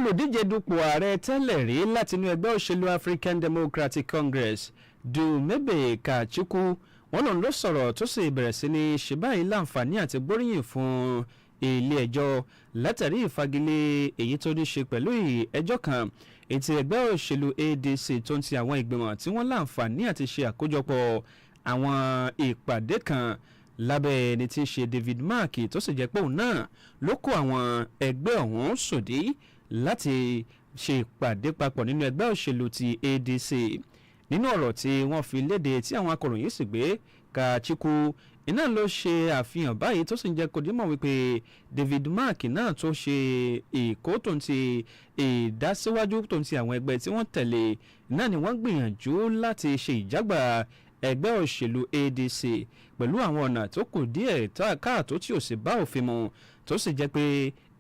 olùdíje dupò ààrẹ tẹ́lẹ̀ rí látinú ẹgbẹ́ òṣèlú African Democratic Congress Dumebe Kachukwu wọ́n lòun ló sọ̀rọ̀ tó sì bẹ̀rẹ̀ sí ní ṣe báyìí láǹfààní àti gbóríyìn fún ilé ẹjọ́ látàrí ìfagilé èyí tó ní ṣe pẹ̀lú ẹjọ́ kan ètò ẹgbẹ́ òṣèlú ADC tó ń ti àwọn ìgbìmọ̀ tí wọ́n láǹfààní àti ṣe àkójọpọ̀ àwọn ìpàdé kan lábẹ́ ẹni tí í ṣe David Mark tó sì jẹ́ pé òun náà ló kó àwọn ẹgbẹ́ ọ̀hún sòdí láti ṣe ìpàdé papọ̀ nínú ẹgbẹ́ òṣèlú ti ADC nínú ọ̀rọ̀ tí wọ́n fi léde tí àwọn akọ̀ròyìn sì gbé Kachukwu iná ló ṣe àfihàn báyìí tó sì ń jẹ́ kó dímọ̀ wípé David Mark náà tó ṣe ìkó tó ń ti ìdásíwájú tó ń ti àwọn ẹgbẹ́ tí wọ́n tẹ̀lé náà ni wọ́n gbìyànjú láti ṣe ìjágbá ẹgbẹ́ òṣèlú ADC pẹ̀lú àwọn ọ̀nà tó kù díẹ̀ káàtó tí ò sì bá òfin mu tó sì jẹ́ pé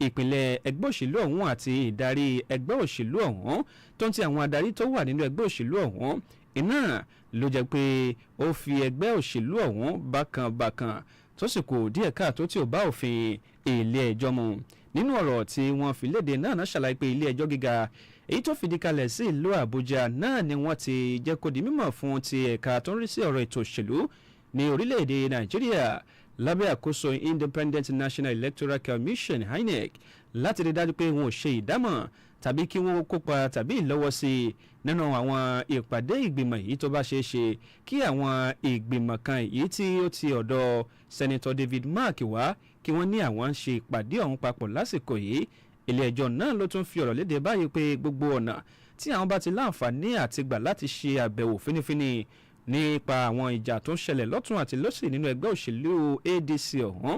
ìpínlẹ̀ ẹgbẹ́ òṣèlú ọ̀hún àti ìdarí ẹgbẹ́ òṣèlú ọ̀hún tó ń ti àwọn adarí tó wà nínú ẹgbẹ́ òṣèlú ọ̀hún iná ló jẹ́ pé ó fi ẹgbẹ́ òṣèlú ọ̀hún bákan tó sì kù díẹ̀ káàtó tí ò bá òfin ilé ẹjọ́ mu nínú ọ̀rọ̀ tí wọ́n fi léde náà ṣàlàyé pé ilé ẹjọ́ gíga èyí tó fìdí kalẹ̀ sí ìlú Àbújá náà ni wọ́n ti jẹ́ kó di mímọ̀ fún ti ẹ̀ka tó ń rí sí ọ̀rọ̀ ètò òṣèlú ní orílẹ̀-èdè Nàìjíríà lábẹ́ àkóso Independent National Electoral Commission INEC láti rí dájú pé wọn ò ṣe ìdámọ̀ tàbí kí wọ́n kópa tàbí ìlọ́wọ́sí nínú àwọn ìpàdé ìgbìmọ̀ yìí tó bá ṣeé ṣe kí àwọn ìgbìmọ̀ kan yìí tí ó ti ọ̀dọ̀ Senator David Mark wá kí wọ́n ní àwọn ń ṣe ìpàdé ọ̀hún papọ̀ lásìkò yìí ilé ẹjọ́ náà ló tún fi ọ̀rọ̀ léde báyìí pé gbogbo ọ̀nà tí àwọn bá ti láǹfààní àti gbà láti ṣe àbẹ̀wò fínífíní nípa àwọn ìjà tó ń ṣẹlẹ̀ lọ́tún àti lósì nínú ẹgbẹ́ òṣèlú ADC ọ̀hún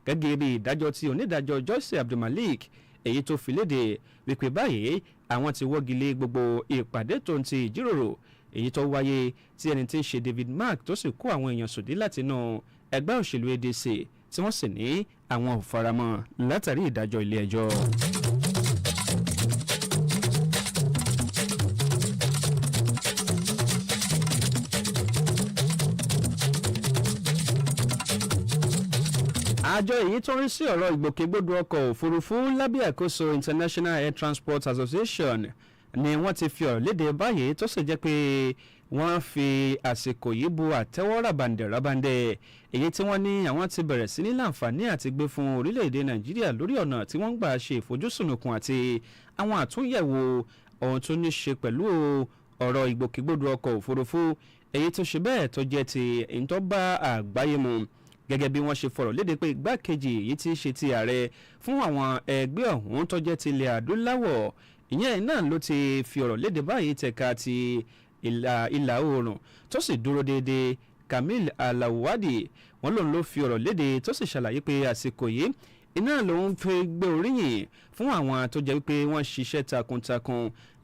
gẹ́gẹ́ bí ìdájọ́ tí onídàájọ́ Joyce Abdulmalik èyí tó fi léde wípé báyìí àwọn ti wọ́gi lé gbogbo ìpàdé tó ń ti ìjíròrò èyí tó wáyé tí ẹni tí ń ṣe David Mark tó sì kó àwọn èèyàn sòdí látinú ẹgbẹ́ òṣèlú ADC tí wọ́n sì ní àwọn ò faramọ́ látàrí ìdájọ́ ilé ẹjọ́. àjọ èyí tó ń rí sí ọ̀rọ̀ ìgbòkègbodò ọkọ̀ òfurufú lábẹ́ àkóso International Air Transport Association ni wọ́n ti fi ọ̀rọ̀ léde báyìí tó sì jẹ́ pé wọ́n fi àsìkò yìí bu àtẹ́wọ́ ràbàǹdẹ̀ èyí tí wọ́n ní àwọn ti bẹ̀rẹ̀ sí ní láǹfààní àti gbé fún orílẹ̀-èdè Nàìjíríà lórí ọ̀nà tí wọ́n ń gbà ṣe ìfojúsùnùkùn àti àwọn àtúnyẹ̀wò ohun tó ní ṣe pẹ̀lú ọ̀rọ̀ ìgbòkègbodò ọkọ̀ òfurufú èyí tó ṣe bẹ́ẹ̀ tó jẹ́ ti ìtọ́ba àgbáyé mu gẹ́gẹ́ bí wọ́n ṣe fọ̀rọ̀ léde pé igbákejì èyí tí í ṣe ti ààrẹ fún àwọn ẹgbẹ́ ọ̀hún tó jẹ́ ti ilẹ̀ adúláwọ̀ ìyẹn náà ló ti fi ọ̀rọ̀ léde báyìí tẹ̀ka ti ìlà oòrùn tó sì dúró déédéé Kamil Alawadi wọ́n lòun ló fi ọ̀rọ̀ léde tó sì ṣàlàyé pé àsìkò yìí iná lòun fi gbé oríyìn fún àwọn tó jẹ́ wípé wọ́n ṣiṣẹ́ takuntakun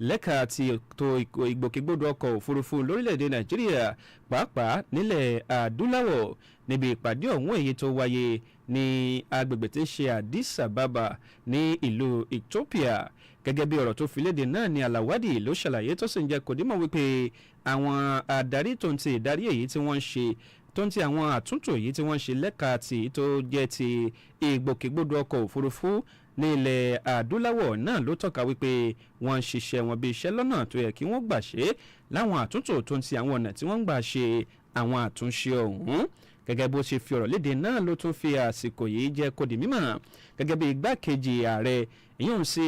lẹ́ka ti ètò ìgbòkègbodò ọkọ̀ òfurufú lórílẹ̀‐èdè Nàìjíríà pàápàá nílẹ̀ adúláwọ̀ níbi ìpàdé ọ̀hún èyí tó wáyé ní agbègbè tí ń ṣe Addis Ababa ní ìlú Ethiopia gẹ́gẹ́ bí ọ̀rọ̀ tó fi léde náà ni Alawadi ló ṣàlàyé tó sì ń jẹ́ kó dímọ̀ wípé àwọn adarí tó ń ti ìdarí èyí tí wọ́n ń ṣe tó ń ti àwọn àtúntò yìí tí wọ́n ń ṣe lẹ́ka tí tó jẹ́ ti ìgbòkègbodò ọkọ̀ òfurufú ní ilẹ̀ adúláwọ̀ náà ló tọ́ka wípé wọ́n ń ṣiṣẹ́ wọn bí iṣẹ́ lọ́nà tó yẹ kí wọ́n gbà ṣe láwọn àtúntò tó ń ti àwọn ọ̀nà tí wọ́n ń gbà ṣe àwọn àtúnṣe ọ̀hún gẹ́gẹ́ bó ṣe fi ọ̀rọ̀ léde náà ló tún fi àsìkò yìí jẹ́ kó di mímọ̀ gẹ́gẹ́ bí igbákejì ààrẹ ìyóhùn sí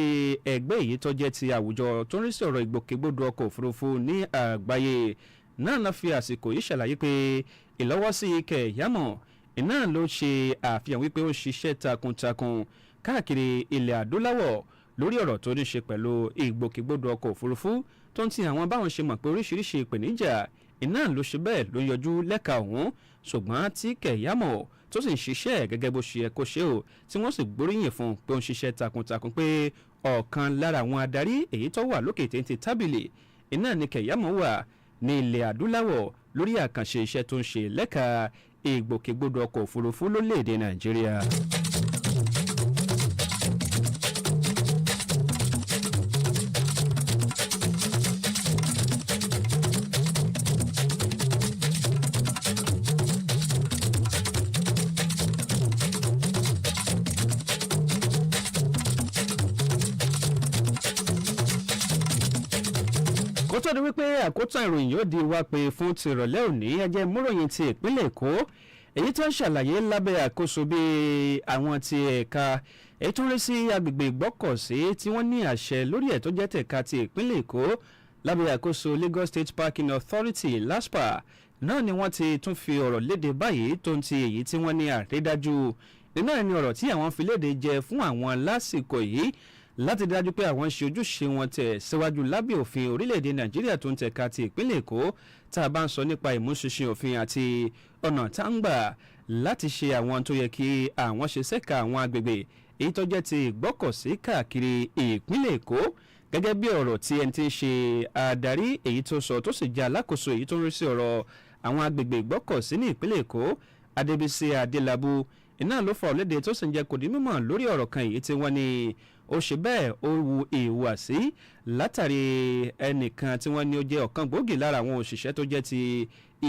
ẹgbẹ́ èyí tó jẹ́ ti àwùjọ tó ń rí sí ọ̀rọ̀ ìgbòkègbodò ọkọ̀ òfurufú ní àgbáyé náà fi àsìkò yìí ṣàlàyé pé ìlọ́wọ́sí kẹ̀yàmọ̀ iná ló ṣe àfihàn wípé ó ṣiṣẹ́ takuntakun káàkiri ilẹ̀ adúláwọ̀ lórí ọ̀rọ̀ tó ní ṣe pẹ̀lú ìgbòkègbodò ọkọ̀ òfurufú tó ń ti àwọn báwọn ṣe mọ̀ pé oríṣiríṣi ìpèníjà iná ló ṣe bẹ́ẹ̀ ló yọjú lẹ́ka ọ̀hún ṣùgbọ́n tí kẹ̀yàmọ̀ tó sì ń ṣiṣẹ́ gẹ́gẹ́ bó ṣe yẹ kó ṣe o tí wọ́n sì gbóríyìn fún un pé ó ń ṣiṣẹ́ takuntakun pé ọ̀kan lára àwọn adarí èyí tó wà lókè téńté tábìlì iná ni kẹ̀yàmọ̀ wà ní ilẹ̀ adúláwọ̀ lórí àkànṣe iṣẹ́ tó ń ṣe lẹ́ka ìgbòkègbodò ọkọ̀ òfurufú lórílẹ̀‐èdè Nàìjíríà. kó tó di wípé àkótán ìròyìn yóò di wá pé fún ti ìrọ̀lẹ́ òní ẹjẹ́ múròyìn ti ìpínlẹ̀ èkó èyí tó ń ṣàlàyé lábẹ́ àkóso bí àwọn ti ẹ̀ka èyí tó ń rí sí agbègbè ìgbọ́kọ̀sí tí wọ́n ní àṣẹ lórí ẹ̀ tó jẹ́ tẹ̀ka ti ìpínlẹ̀ èkó lábẹ́ àkóso Lagos State Parking Authority LASPA náà ni wọ́n ti tún fi ọ̀rọ̀ léde báyìí tó ń ti èyí tí wọ́n ní àrídájú nínú ẹni ọ̀rọ̀ tí àwọn fi léde jẹ fún àwọn lásìkò yìí láti dájú pé àwọn ṣe ojúṣe wọn tẹ̀ síwájú lábẹ́ òfin orílẹ̀-èdè Nàìjíríà tó ń tẹ̀ka ti ìpínlẹ̀ Èkó tá a bá ń sọ nípa ìmúṣinṣin òfin àti ọ̀nà tá ń gbà láti ṣe àwọn tó yẹ kí àwọn ṣe ṣẹ́ka àwọn agbègbè èyí tó jẹ́ ti ìgbọ́kọ̀sí káàkiri ìpínlẹ̀ Èkó gẹ́gẹ́ bí ọ̀rọ̀ tí ẹni tí ń ṣe adarí èyí tó sọ tó sì jẹ́ alákòóso èyí tó ń rí sí ọ̀rọ̀ àwọn agbègbè ìgbọ́kọ̀sí ní ìpínlẹ̀ Èkó Adébísí Adélábù iná ló fọ léde tó sì ń jẹ́ kò di mímọ̀ lórí ọ̀rọ̀ kan èyí tí wọ́n ní ó ṣe bẹ́ẹ̀ ó wu ìhùwàsí látàrí ẹnìkan tí wọ́n ní ó jẹ́ ọ̀kan gbòógì lára àwọn òṣìṣẹ́ tó jẹ́ ti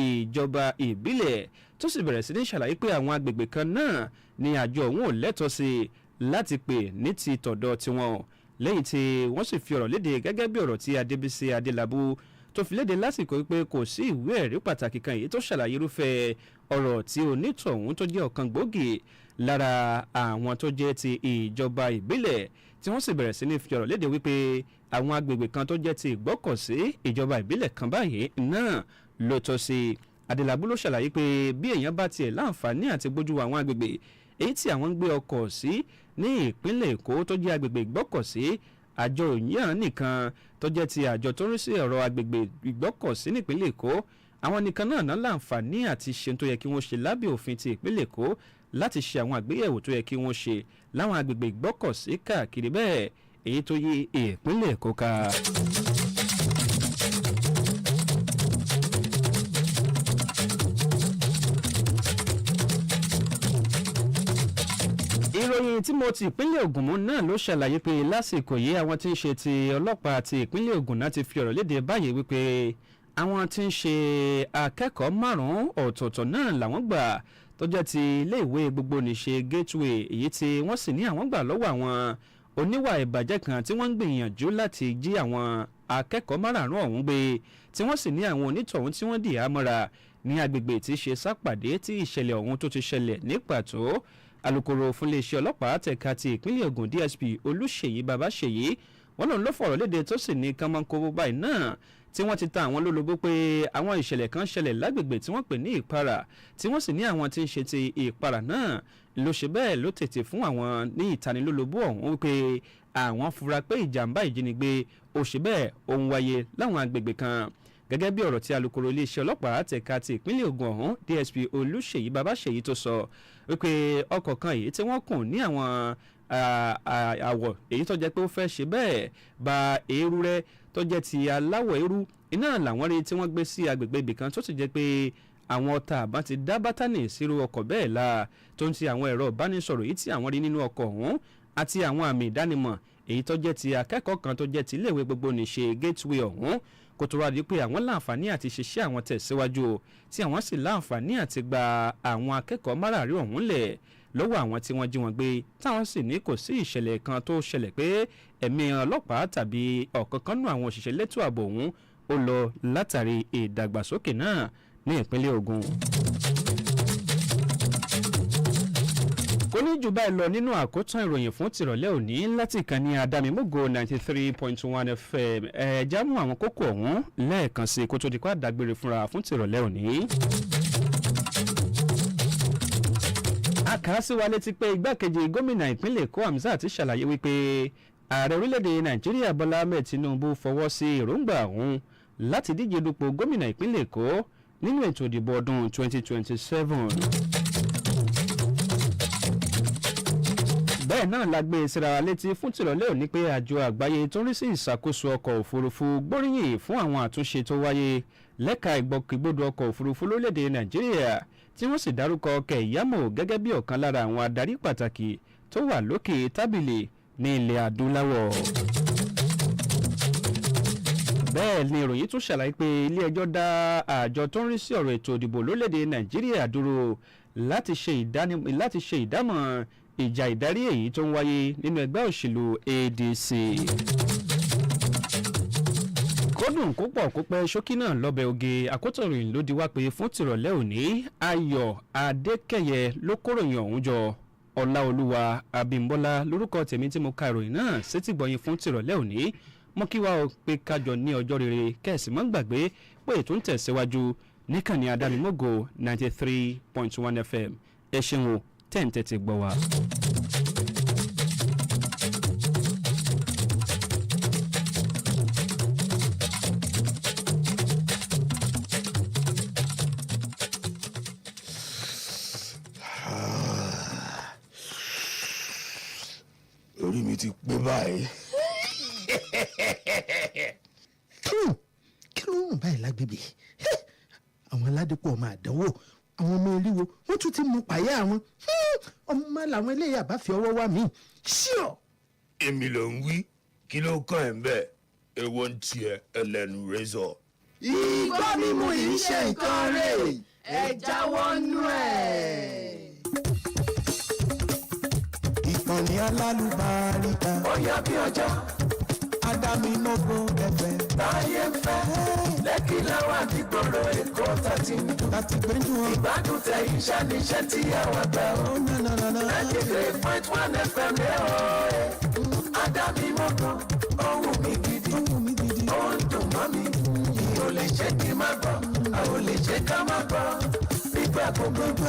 ìjọba ìbílẹ̀ tó sì bẹ̀rẹ̀ sí ní ṣàlàyé pé àwọn agbègbè kan náà ni àjọ òun ò lẹ́tọ̀ọ́ sí láti pè ní ti tọ̀dọ̀ tiwọn lẹ́yìn tí wọ́n sì fi ọ̀rọ̀ léde gẹ́gẹ́ bí ọ̀rọ̀ tí Adébísí Adélábù tó fi léde lásìkò wípé kò sí ìwé ẹ̀rí pàtàkì kan èyí tó ṣàlàyé irúfẹ́ ọ̀rọ̀ tí onítọ̀hún tó jẹ́ ọ̀kan gbòógì lára àwọn tó jẹ́ ti ìjọba ìbílẹ̀ tí wọ́n sì bẹ̀rẹ̀ sí ní fi ọ̀rọ̀ léde wípé àwọn agbègbè kan tó jẹ́ ti ìgbọ́kọ̀sí ìjọba ìbílẹ̀ kan báyìí náà ló tọ́ sí Adélábù ló ṣàlàyé pé bí èèyàn bá tiẹ̀ láǹfààní àti gbójú àwọn agbègbè èyí tí àwọn ń gbé ọkọ̀ sí ní ìpínlẹ̀ Èkó tó jẹ́ agbègbè ìgbọ́kọ̀sí àjọ òyìnbó nìkan tó jẹ́ ti àjọ tó ń rí sí ọ̀rọ̀ agbègbè ìgbọ́kọ̀sí nípínlẹ̀ Èkó àwọn nìkan náà ná láǹfààní àti ṣe tó yẹ kí wọ́n ṣe lábẹ́ òfin ti ìpínlẹ̀ Èkó láti ṣe àwọn àgbéyẹ̀wò tó yẹ kí wọ́n ṣe láwọn agbègbè ìgbọ́kọ̀sí káàkiri bẹ́ẹ̀ èyí tó yí ìpínlẹ̀ Èkó ká. ìròyìn tí mo ti ìpínlẹ̀ Ògùn mú náà ló ṣàlàyé pé lásìkò yìí àwọn tí ń ṣe ti ọlọ́pàá ti ìpínlẹ̀ Ògùn náà ti fi ọ̀rọ̀ léde báyìí wípé àwọn tí ń ṣe akẹ́kọ̀ọ́ márùn-ún ọ̀tọ̀ọ̀tọ̀ náà làwọn gbà tó jẹ́ ti iléèwé gbogbo nìṣe Gateway èyí tí wọ́n sì ní àwọn gbà lọ́wọ́ àwọn oníwà ìbàjẹ́ kan tí wọ́n ń gbìyànjú láti jí àwọn akẹ́kọ̀ọ́ márùn-ún ọ̀hún gbé tí wọ́n sì ní àwọn onítọ̀hún tí wọ́n dì á mọ́ra ní agbègbè tí í ṣe Sápàdé tí ìṣẹ̀lẹ̀ ọ̀hún tó ti ṣẹlẹ̀ ní pàtó alukoro fún iléeṣẹ́ ọlọ́pàá tẹ̀ka ti ìpínlẹ̀ Ògùn DSP Olúṣèyí Babáṣèyí wọ́n lòun ló fọ̀rọ̀ léde tó sì ní kánmọ́nkówó báyìí náà tí wọ́n ti ta àwọn lólobó pé àwọn ìṣẹ̀lẹ̀ kan ṣẹlẹ̀ lágbègbè tí wọ́n pè ní Ìpara tí wọ́n sì ní àwọn tí ń ṣe ti Ìpara náà ló ṣe bẹ́ẹ̀ ló tètè fún àwọn ní ìtanilólobó ọ̀hún wípé àwọn fura pé ìjàmbá ìjínigbé ó ṣe bẹ́ẹ̀ ó ń wáyé láwọn agbègbè kan gẹ́gẹ́ bí ọ̀rọ̀ tí alukoro iléeṣẹ́ ọlọ́pàá tẹ̀ka ti ìpínlẹ̀ Ògùn ọ̀hún DSP Olúṣèyí Babáṣèyí tó sọ wípé ọkọ̀ kan èyí tí wọ́n kùn ní àwọn àwọ̀ èyí tó jẹ́ pé ó fẹ́ ṣe bẹ́ẹ̀ ba eérú rẹ̀ tó jẹ́ ti aláwọ̀ eérú iná làwọn rí tí wọ́n gbé sí agbègbè ibì kan tó sì jẹ́ pé àwọn ọta àbá ti dá bátánì sírú ọkọ̀ bẹ́ẹ̀ la tó ń ti àwọn ẹ̀rọ ìbánisọ̀rọ̀ èyí tí àwọn rí nínú ọkọ̀ ọ̀hún àti àwọn àmì ìdánimọ̀ èyí tó jẹ́ ti akẹ́kọ̀ọ́ kan tó jẹ́ ti iléèwé gbogbo nìṣe Gateway ọ̀hún kó tó wá di pé àwọn láǹfààní àti ṣiṣẹ́ àwọn tẹ̀síwájú tí àwọn sì láǹfààní àti gba àwọn akẹ́kọ̀ọ́ márààrí ọ̀hún lẹ̀ lọ́wọ́ àwọn tí wọ́n jí wọn gbé táwọn sì ní kò sí ìṣẹ̀lẹ̀ kan tó ṣẹlẹ̀ pé ẹ̀mí ọlọ́pàá tàbí ọ̀kankan nú àwọn òṣìṣẹ́ elétò ààbò ọ̀hún ó lọ látàrí ìdàgbàsókè náà ní ìpínlẹ̀ Ògùn. kò ní jù báyìí lọ nínú àkótán ìròyìn fún tìrọ̀lẹ́ òní láti ìkànnì àdámimógo 93.1 FM ẹ̀ẹ́dá mú àwọn kókó ọ̀hún lẹ́ẹ̀kan sí kó tó di pa dágbére fúnra fún tìrọ̀lẹ́ òní. a kà á sí wa létí pé igbákejì gómìnà ìpínlẹ̀ Èkó Hamzat ti ṣàlàyé wípé ààrẹ orílẹ̀-èdè Nàìjíríà Bọ́lá Ahmed Tinubu fọwọ́ sí èròǹgbà ọ̀hún láti díje dupò gómìnà ìpínlẹ̀ Èkó nínú ètò ìdìbò ọdún 2027. bẹ́ẹ̀ náà la gbé síra létí fún tìrọ̀lẹ́ òní pé àjọ àgbáyé tó ń rí sí ìṣàkóso ọkọ̀ òfurufú gbóríyìn fún àwọn àtúnṣe tó wáyé lẹ́ka ìgbòkègbodò ọkọ̀ òfurufú lórílẹ̀‐èdè Nàìjíríà tí wọ́n sì dárúkọ Kẹ̀yámò gẹ́gẹ́ bí ọ̀kan lára àwọn adarí pàtàkì tó wà lókè tábìlì ní ilẹ̀ adúláwọ̀. bẹ́ẹ̀ ni ìròyìn tún ṣàlàyé pé ilé-ẹjọ́ dá àjọ tó ń rí sí ọ̀rọ̀ ètò ìdìbò lórílẹ̀‐èdè Nàìjíríà dúró láti ṣe ìdámọ̀ ìjà ìdarí èyí tó ń wáyé nínú ẹgbẹ́ òṣèlú ADC. kó kódùn kó pọ̀ kó pẹ́ ṣókí náà lọ́bẹ̀ oge Akotan Iroyin ló di wá pé fún tìrọ̀lẹ́ òní Ayọ̀ Adékẹyẹ ló kóròyìn ọ̀hún jọ Ọláolúwa Abímbọ́lá lórúkọ tèmi tí mo ka ìròyìn náà sétìgbọ̀yìn fún tìrọ̀lẹ́ òní mo kí wa ó pé kájọ ní ọjọ́ rere kẹ́sì mọ́ gbàgbé pé ètò ń tẹ̀síwájú níkànnì Adámimógo 93.1 FM ẹ ṣeun o tẹ́ǹtẹ́ gbọ́ wa. orí mi ti pé báyìí. kí ló ń rùn báyìí lágbègbè àwọn aládépọ̀ ọmọ àdánwò àwọn ọmọ eriwo wọ́n tún ti mú pàyà àwọn ọmọ làwọn eléyà bá fi ọwọ́ wá mí ṣíọ. èmi ló ń wí kí ló kàn ẹ́ ń bẹ̀ èwo ń tiẹ̀ ẹlẹ́nu rẹ́sọ̀. ìgbọ́ mímu yìí ṣe nǹkan rẹ̀ ẹ jáwọ́ nú ẹ̀. ìkànnì alálùbáríkà ọ̀yá bí ọjọ́ Adámimógo FM táyé ń fẹ́ Lẹ́kì láwọn àdìgbòrò Èkó tàti ń dùn láti gbẹ́jú wọn. ìgbádùn tẹ iṣẹ́ níṣẹ́ tí àwọn àgbà ó 93.1 FM rẹ̀ ó Adámimógo ohùn mi gidi ó ń dùn mọ́ mi mi ò lè ṣe kí n má gbọ́ àwọn ò lè ṣe ká má gbọ́ nígbà gbogbo.